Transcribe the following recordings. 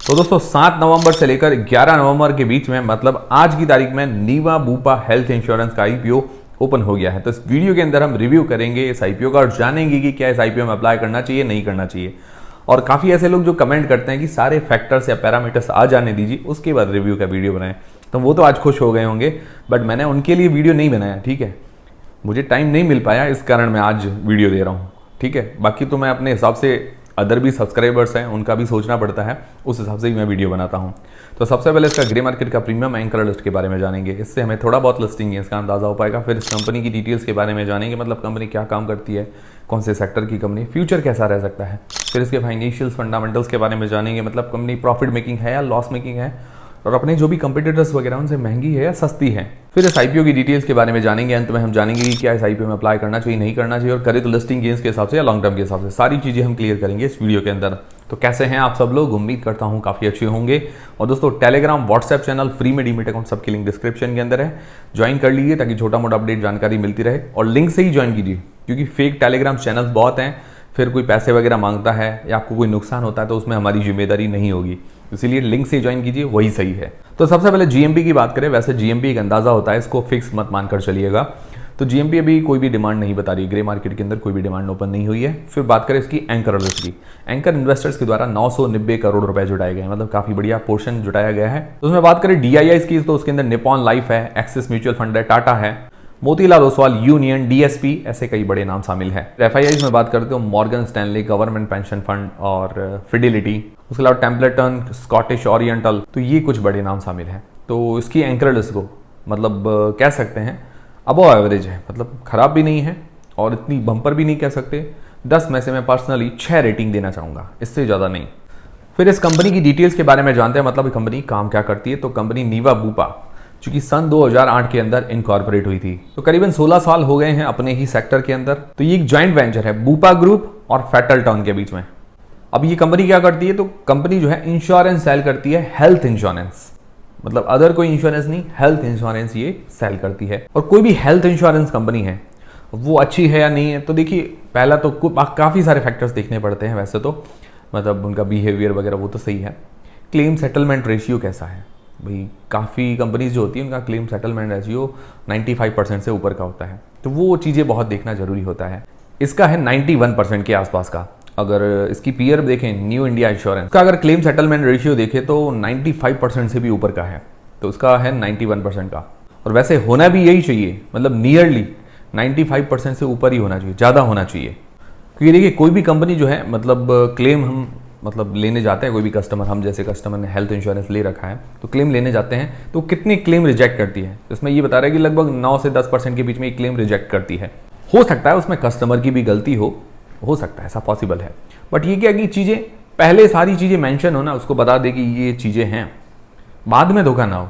तो दोस्तों 7 नवंबर से लेकर 11 नवंबर के बीच में मतलब आज की तारीख में नीवा बुपा हेल्थ इंश्योरेंस का आईपीओ ओपन हो गया है। तो इस वीडियो के अंदर हम रिव्यू करेंगे इस आईपीओ का और जानेंगे कि क्या इस आईपीओ में अप्लाई करना चाहिए नहीं करना चाहिए। और काफ़ी ऐसे लोग जो कमेंट करते हैं कि सारे फैक्टर्स या पैरामीटर्स आ जाने दीजिए उसके बाद रिव्यू का वीडियो बनाएं, तो वो तो आज खुश हो गए होंगे, बट मैंने उनके लिए वीडियो नहीं बनाया। ठीक है, मुझे टाइम नहीं मिल पाया, इस कारण मैं आज वीडियो दे रहा हूँ। ठीक है, बाकी तो मैं अपने हिसाब से अदर भी सब्सक्राइबर्स हैं उनका भी सोचना पड़ता है, उस हिसाब से ही मैं वीडियो बनाता हूँ। तो सबसे पहले इसका ग्रे मार्केट का प्रीमियम एंकर लिस्ट के बारे में जानेंगे, इससे हमें थोड़ा बहुत लिस्टिंग है इसका अंदाजा हो पाएगा। फिर इस कंपनी की डिटेल्स के बारे में जानेंगे, मतलब कंपनी क्या काम करती है, कौन से सेक्टर की कंपनी, फ्यूचर कैसा रह सकता है। फिर इसके फाइनेंशियल्स फंडामेंटल्स के बारे में जानेंगे, मतलब कंपनी प्रॉफिट मेकिंग है या लॉस मेकिंग है, और अपने जो भी कंपटीटर्स वगैरह उनसे महंगी है या सस्ती है। फिर इस आईपीओ की डिटेल्स के बारे में जानेंगे। अंत में हम जानेंगे कि क्या इस आईपीओ में अप्लाई करना चाहिए नहीं करना चाहिए, और करे तो लिस्टिंग गेन्स के हिसाब से या लॉन्ग टर्म के हिसाब से, सारी चीजें हम क्लियर करेंगे इस वीडियो के अंदर। तो कैसे हैं आप सब लोग, उम्मीद करता हूं काफी अच्छे होंगे। और दोस्तों टेलीग्राम व्हाट्सएप चैनल फ्री में डीमेट अकाउंट सबकी लिंक डिस्क्रिप्शन के अंदर है, ज्वाइन कर लीजिए ताकि छोटा मोटा अपडेट जानकारी मिलती रहे। और लिंक से ही ज्वाइन कीजिए क्योंकि फेक टेलीग्राम चैनल्स बहुत हैं, फिर कोई पैसे वगैरह मांगता है या आपको कोई नुकसान होता है तो उसमें हमारी जिम्मेदारी नहीं होगी, इसीलिए लिंक से ज्वाइन कीजिए, वही सही है। तो सबसे पहले जीएमपी की बात करें, वैसे जीएमपी एक अंदाजा होता है, इसको फिक्स मत मानकर चलिएगा। तो जीएमपी अभी कोई भी डिमांड नहीं बता रही, ग्रे मार्केट के अंदर कोई भी डिमांड ओपन नहीं हुई है। फिर बात करें इसकी एंकर लिस्ट की, एंकर इन्वेस्टर्स के द्वारा 990 करोड़ रुपए जुटाए गए, मतलब काफी बढ़िया पोर्शन जुटाया गया है। तो उसमें बात करें डीआईआईस की, तो उसके अंदर निपॉन लाइफ है, एक्सिस म्यूचुअल फंड है, टाटा है, मोतीलाल ओसवाल, यूनियन, डीएसपी, ऐसे कई बड़े नाम शामिल हैं। एफआईआईज में बात करते हो Morgan Stanley, government pension fund और फिडिलिटी, उसके अलावा टेम्पलेटन, स्कॉटिश ओरिएंटल, तो ये कुछ बड़े नाम शामिल हैं। तो इसकी एंकर लिस्ट को मतलब कह सकते हैं अबव एवरेज है, मतलब खराब भी नहीं है और इतनी बम्पर भी नहीं कह सकते। 10 में से मैं पर्सनली 6 रेटिंग देना चाहूँगा, इससे ज़्यादा नहीं। फिर इस कंपनी की डिटेल्स के बारे में जानते हैं, मतलब कंपनी काम क्या करती है। तो कंपनी नीवा बुपा चूंकि सन 2008 के अंदर इनकॉर्पोरेट हुई थी, तो करीबन 16 साल हो गए हैं अपने ही सेक्टर के अंदर। तो ये एक जॉइंट वेंचर है बुपा ग्रुप और फेटलटन के बीच में। अब ये कंपनी क्या करती है, तो कंपनी जो है इंश्योरेंस सेल करती है, हेल्थ इंश्योरेंस, मतलब अदर कोई इंश्योरेंस नहीं, हेल्थ इंश्योरेंस ये सेल करती है। और कोई भी हेल्थ इंश्योरेंस कंपनी है वो अच्छी है या नहीं है, तो देखिए पहला तो काफ़ी सारे फैक्टर्स देखने पड़ते हैं वैसे तो, मतलब उनका बिहेवियर वगैरह वो तो सही है। क्लेम सेटलमेंट रेशियो कैसा है भाई, काफ़ी कंपनीज जो होती है उनका क्लेम सेटलमेंट रेशियो 95% से ऊपर का होता है, तो वो चीज़ें बहुत देखना जरूरी होता है। इसका है 91% के आसपास का। अगर इसकी पीयर देखें न्यू इंडिया इंश्योरेंस का, अगर क्लेम सेटलमेंट रेशियो देखें तो 95% से भी ऊपर का है, तो उसका है 91% का। और वैसे होना भी यही चाहिए, मतलब नियरली 95% से ऊपर ही होना चाहिए, ज़्यादा होना चाहिए। क्योंकि देखिए कोई भी कंपनी जो है मतलब क्लेम हम मतलब लेने जाते हैं, कोई भी कस्टमर, हम जैसे कस्टमर ने हेल्थ इंश्योरेंस ले रखा है तो क्लेम लेने जाते हैं, तो कितने क्लेम रिजेक्ट करती है, इसमें ये बता रहा है कि लगभग 9 से 10% के बीच में क्लेम रिजेक्ट करती है। हो सकता है उसमें कस्टमर की भी गलती हो सकता है, ऐसा पॉसिबल है। बट ये क्या कि चीज़ें पहले सारी चीज़ें मेंशन हो ना, उसको बता दे कि ये चीज़ें हैं, बाद में धोखा ना हो।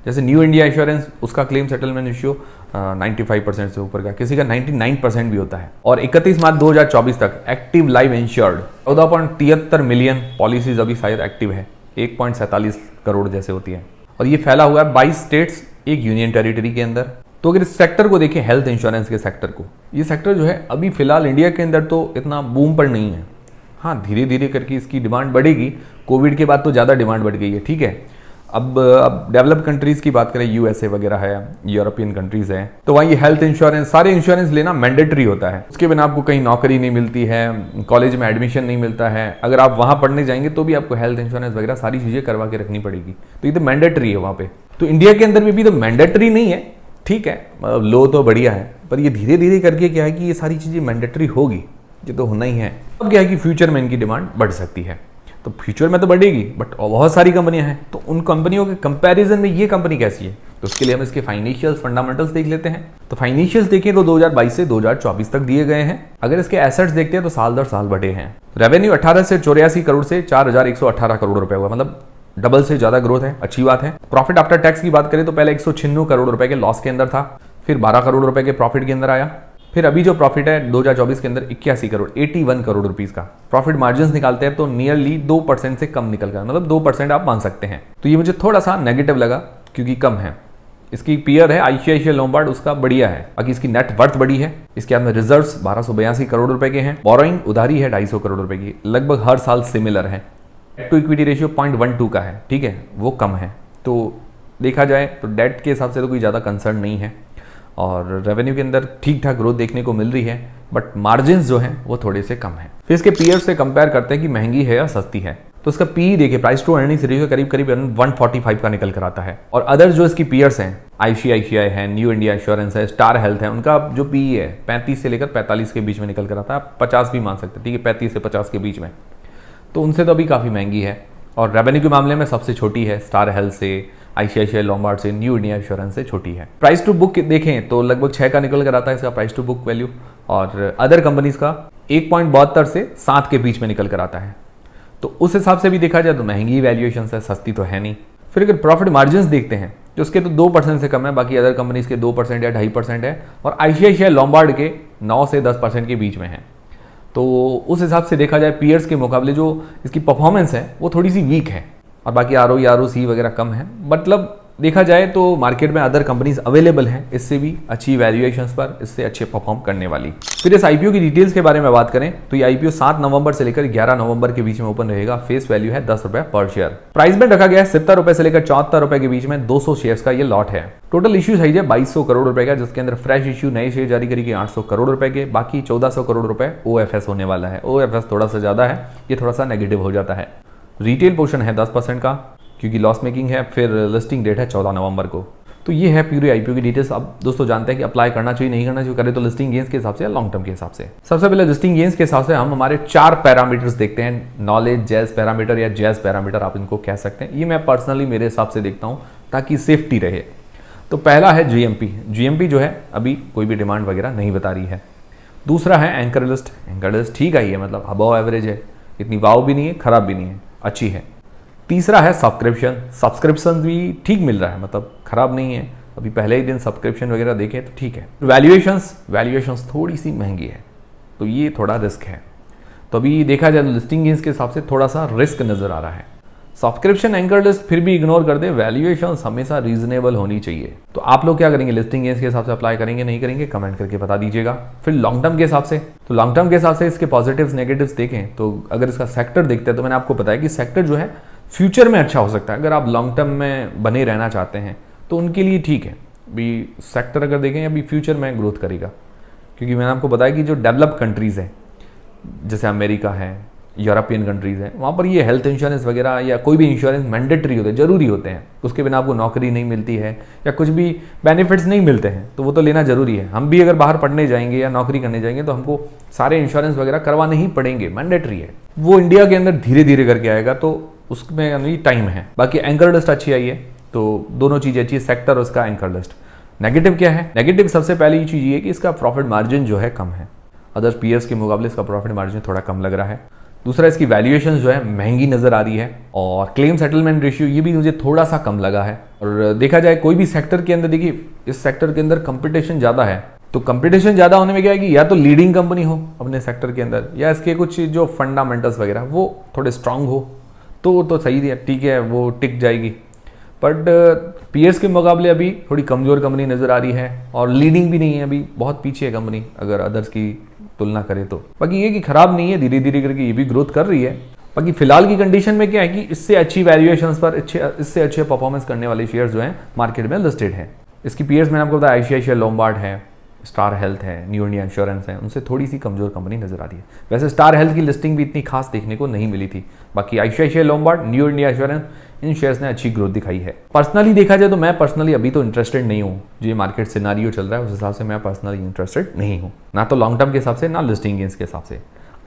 जैसे न्यू इंडिया इंश्योरेंस, उसका क्लेम सेटलमेंट रेशियो 95% से ऊपर का, किसी का 99% भी होता है। और 31 मार्च 2024 तक active live insured 14.73 million policies अभी शायद एक्टिव है, 1.47 करोड़ जैसे होती है। और ये फैला हुआ है 22 स्टेट्स, एक यूनियन टेरिटरी के अंदर। तो अगर इस सेक्टर को देखें, हेल्थ इंश्योरेंस के सेक्टर को, ये सेक्टर जो है अभी फिलहाल इंडिया के अंदर तो इतना बूम पर नहीं है। हाँ, धीरे धीरे करके इसकी डिमांड बढ़ेगी, कोविड के बाद तो ज़्यादा डिमांड बढ़ गई है। ठीक है, अब डेवलप कंट्रीज़ की बात करें, यूएसए वगैरह है, यूरोपियन कंट्रीज़ हैं, तो वहाँ ये हेल्थ इंश्योरेंस, सारे इंश्योरेंस लेना मैंडेटरी होता है। उसके बिना आपको कहीं नौकरी नहीं मिलती है, कॉलेज में एडमिशन नहीं मिलता है, अगर आप वहाँ पढ़ने जाएंगे तो भी आपको हेल्थ इंश्योरेंस वगैरह सारी चीज़ें करवा के रखनी पड़ेगी, तो ये तो मैंडेटरी है वहाँ पे। तो इंडिया के अंदर भी तो मैंडेटरी नहीं है, ठीक है, मतलब लो तो बढ़िया है, पर ये धीरे धीरे करके क्या है कि ये सारी चीज़ें मैंडेटरी होगी, ये तो होना ही है। अब क्या है कि फ्यूचर में इनकी डिमांड बढ़ सकती है, तो फ्यूचर में तो बढ़ेगी, बट बहुत सारी कंपनियां हैं, तो उन कंपनियों के कंपैरिजन में ये कंपनी कैसी है, तो उसके लिए हम इसके फाइनेंशियल्स फंडामेंटल्स देख लेते हैं। तो फाइनेंशियल्स देखें तो 2022 से 2024 तक दिए गए हैं। अगर इसके एसेट्स देखते हैं तो साल दर साल बढ़े हैं। रेवेन्यू 18 से 84 करोड़ से 4118 करोड़ रुपए हुआ, मतलब डबल से ज्यादा ग्रोथ है, अच्छी बात है। प्रॉफिट आफ्टर टैक्स की बात करें तो पहले 196 करोड़ रुपए के लॉस के अंदर था, फिर 12 करोड़ रुपए के प्रॉफिट के अंदर आया, फिर अभी जो प्रॉफिट है 2024 के अंदर 81 करोड़ 81 करोड़ रुपीस का प्रॉफिट। मार्जिन निकालते हैं तो नियरली 2% से कम निकल गया, मतलब 2% आप मान सकते हैं। तो ये मुझे थोड़ा सा नेगेटिव लगा क्योंकि कम है। इसकी पीयर है आईसीआईसीआई लोम्बार्ड, उसका बढ़िया है। बाकी इसकी नेट वर्थ बड़ी है। इसके हाथ में रिजर्व्स 1282 करोड़ रुपए के हैं। बोरोइंग उधारी है 250 करोड़ रुपए की, लगभग हर साल सिमिलर है। टू इक्विटी रेशियो 0.12 का है, ठीक है, वो कम है। तो देखा जाए तो डेट के हिसाब से तो कोई ज़्यादा कंसर्न नहीं है और रेवेन्यू के अंदर ठीक ठाक ग्रोथ देखने को मिल रही है, बट मार्जिन जो हैं वो थोड़े से कम है। फिर इसके पीयर्स से कंपेयर करते हैं कि महंगी है या सस्ती है, तो इसका पी देखिए, प्राइस टू अर्निंग्स रेशियो करीब करीब 145 का निकल कर आता है। और अदर जो इसकी पीयर्स हैं, आईसीआईसीआई है, न्यू इंडिया इंश्योरेंस है, स्टार हेल्थ है, उनका जो पी है 35 से लेकर 45 के बीच में निकल कर आता है। 50 भी मान सकते हैं, ठीक है, 35 से 50 के बीच में, तो उनसे तो अभी काफ़ी महंगी है। और रेवेन्यू के मामले में सबसे छोटी है, स्टार हेल्थ से, आईसीआईसीआई लोम्बार्ड से, न्यू इंडिया इंश्योरेंस से छोटी है। प्राइस टू बुक देखें तो लगभग 6 का निकल कर आता है इसका प्राइस टू बुक वैल्यू, और अदर कंपनीज का 1.72 से 7 के बीच में निकल कर आता है। तो उस हिसाब से भी देखा जाए तो महंगी वैल्यूएशन है, सस्ती तो है नहीं। फिर अगर प्रॉफिट मार्जिन्स देखते हैं तो उसके तो 2% से कम है, बाकी अदर कंपनीज के 2% या 2.5% है, और आईसीआईसीआई लोम्बार्ड के 9 से 10% के बीच में है। तो उस हिसाब से देखा जाए पीयर्स के मुकाबले जो इसकी परफॉर्मेंस है वो थोड़ी सी वीक है, और बाकी आरओई आरओसी वगैरह कम है। मतलब देखा जाए तो मार्केट में अदर कंपनीज अवेलेबल हैं इससे भी अच्छी वैल्यूएशंस पर, इससे अच्छे परफॉर्म करने वाली। फिर इस आईपीओ की डिटेल्स के बारे में बात करें तो ये आईपीओ 7 नवंबर से लेकर 11 नवंबर के बीच में ओपन रहेगा। फेस वैल्यू है 10 रुपए पर शेयर। प्राइस बैंड रखा गया है 70 रुपए से लेकर 74 रुपए के बीच में। 200 शेयर्स का ये लॉट है। टोटल इश्यू साइज है 2200 करोड़ रुपए का, जिसके अंदर फ्रेश इश्यू नए शेयर जारी करेगी 800 करोड़ रुपए के, बाकी 1400 करोड़ रुपए ओएफएस होने वाला है। ओएफएस थोड़ा सा ज्यादा है, ये थोड़ा सा नेगेटिव हो जाता है। रिटेल पोर्शन है 10% का, क्योंकि लॉस मेकिंग है। फिर लिस्टिंग डेट है 14 नवंबर को। तो ये है पूरी आईपीओ की डिटेल्स। अब दोस्तों जानते हैं कि अप्लाई करना चाहिए नहीं करना चाहिए, करें तो लिस्टिंग गेन्स के हिसाब से या लॉन्ग टर्म के हिसाब से। सबसे पहले लिस्टिंग गेन्स के हिसाब से हम हमारे 4 पैरामीटर्स देखते हैं। नॉलेज जैज पैरामीटर या जैज पैरामीटर आप इनको कह सकते हैं। ये मैं पर्सनली मेरे हिसाब से देखता हूँ ताकि सेफ्टी रहे। तो पहला है जीएमपी। जीएमपी जो है अभी कोई भी डिमांड वगैरह नहीं बता रही है। दूसरा है एंकर लिस्ट। एंकर लिस्ट ठीक है, ये मतलब अबव एवरेज है, इतनी वाव भी नहीं है, खराब भी नहीं है, अच्छी है। तीसरा है सब्सक्रिप्शन। सब्सक्रिप्शन भी ठीक मिल रहा है, मतलब खराब नहीं है। अभी पहले ही दिन सब्सक्रिप्शन वगैरह देखे तो ठीक है। वैल्यूएशंस थोड़ी सी महंगी है, तो ये थोड़ा रिस्क है। तो अभी देखा जाए तो लिस्टिंग गेन्स के हिसाब से थोड़ा सा रिस्क नजर आ रहा है। सब्सक्रिप्शन एंकर लिस्ट फिर भी इग्नोर कर दे, वैल्यूएशंस हमेशा रीजनेबल होनी चाहिए। तो आप लोग क्या करेंगे, लिस्टिंग गेन्स के हिसाब से अप्लाई करेंगे नहीं करेंगे, कमेंट करके बता दीजिएगा। फिर लॉन्ग टर्म के हिसाब से, तो लॉन्ग टर्म के हिसाब से इसके पॉजिटिव्स नेगेटिव्स देखें तो अगर इसका सेक्टर देखते हैं तो मैंने आपको बताया कि सेक्टर जो है फ्यूचर में अच्छा हो सकता है। अगर आप लॉन्ग टर्म में बने रहना चाहते हैं तो उनके लिए ठीक है। भी सेक्टर अगर देखें अभी फ्यूचर में ग्रोथ करेगा, क्योंकि मैंने आपको बताया कि जो डेवलप कंट्रीज़ हैं जैसे अमेरिका है, यूरोपियन कंट्रीज़ हैं, वहाँ पर ये हेल्थ इंश्योरेंस वगैरह या कोई भी इंश्योरेंस मैंडेटरी होते हैं, जरूरी होते हैं। उसके बिना आपको नौकरी नहीं मिलती है या कुछ भी बेनिफिट्स नहीं मिलते हैं, तो वो तो लेना जरूरी है। हम भी अगर बाहर पढ़ने जाएंगे या नौकरी करने जाएंगे तो हमको सारे इंश्योरेंस वगैरह करवाने ही पड़ेंगे, मैंडेटरी है। वो इंडिया के अंदर धीरे धीरे करके आएगा, तो उसमें अभी टाइम है। बाकी एंकर लिस्ट अच्छी आई है, तो दोनों चीज़ें अच्छी है, सेक्टर और उसका एंकर लिस्ट। नेगेटिव क्या है, नेगेटिव सबसे पहली चीज़ ये कि इसका प्रॉफिट मार्जिन जो है कम है। अदर पीयर्स के मुकाबले इसका प्रॉफिट मार्जिन थोड़ा कम लग रहा है। दूसरा, इसकी वैल्यूएशन जो है महंगी नजर आ रही है, और क्लेम सेटलमेंट रेशियो ये भी मुझे थोड़ा सा कम लगा है। और देखा जाए कोई भी सेक्टर के अंदर, देखिए इस सेक्टर के अंदर कंपटीशन ज़्यादा है, तो कंपटीशन ज़्यादा होने में क्या है कि या तो लीडिंग कंपनी हो अपने सेक्टर के अंदर, या इसके कुछ जो फंडामेंटल्स वगैरह वो थोड़े स्ट्रांग हो, तो सही है, ठीक है, वो टिक जाएगी। बट पीयर्स के मुकाबले अभी थोड़ी कमज़ोर कंपनी नज़र आ रही है, और लीडिंग भी नहीं है, अभी बहुत पीछे है कंपनी अगर अदर्स की तुलना करें तो। बाकी ये कि खराब नहीं है, धीरे धीरे करके ये भी ग्रोथ कर रही है। बाकी फिलहाल की कंडीशन में क्या है कि इससे अच्छी वैल्यूएशंस पर इससे अच्छे परफॉर्मेंस करने वाले शेयर्स जो हैं मार्केट में लिस्टेड हैं। इसकी पीयर्स मैंने आपको बताया आईसीआईसीआई लोम्बार्ड है, स्टार हेल्थ है, न्यू इंडिया इंश्योरेंस है, उनसे थोड़ी सी कमजोर कंपनी नजर आ रही है। वैसे स्टार हेल्थ की लिस्टिंग भी इतनी खास देखने को नहीं मिली थी। बाकी ICICI Lombard, New India Insurance, इन शेयर्स ने अच्छी ग्रोथ दिखाई है। पर्सनली देखा जाए तो मैं पर्सनली अभी तो इंटरेस्टेड नहीं हूँ। जो मार्केट सिनारियो चल रहा है उस हिसाब से मैं पर्सनली इंटरेस्टेड नहीं हूँ, ना तो लॉन्ग टर्म के हिसाब से ना लिस्टिंग गेन्स के हिसाब से।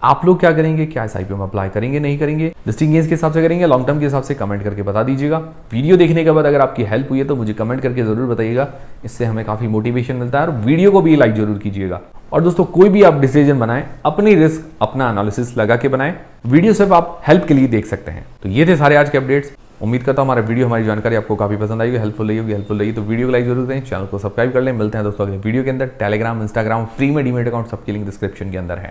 आप लोग क्या करेंगे, क्या इस आईपीओ में अप्लाई करेंगे नहीं करेंगे, लिस्टिंग गेन्स के हिसाब से करेंगे, लॉन्ग टर्म के हिसाब से, कमेंट करके बता दीजिएगा। वीडियो देखने के बाद अगर आपकी हेल्प हुई है तो मुझे कमेंट करके जरूर बताइएगा, इससे हमें काफी मोटिवेशन मिलता है। और वीडियो को भी लाइक जरूर कीजिएगा। और दोस्तों कोई भी आप डिसीजन बनाएं अपनी रिस्क अपना एनालिसिस लगा के बनाएं, वीडियो सिर्फ आप हेल्प के लिए देख सकते हैं। तो ये थे सारे आज के अपडेट्स। उम्मीद करता हूं हमारा वीडियो, हमारी जानकारी आपको काफी पसंद आएगी, हेल्पफुल रही तो वीडियो को लाइक जरूर करें, चैनल को सब्सक्राइब कर लें। मिलते हैं दोस्तों अगले वीडियो के अंदर। टेलीग्राम, इंस्टाग्राम फ्री में डीमेट अकाउंट सबकी लिंक डिस्क्रिप्शन के अंदर है।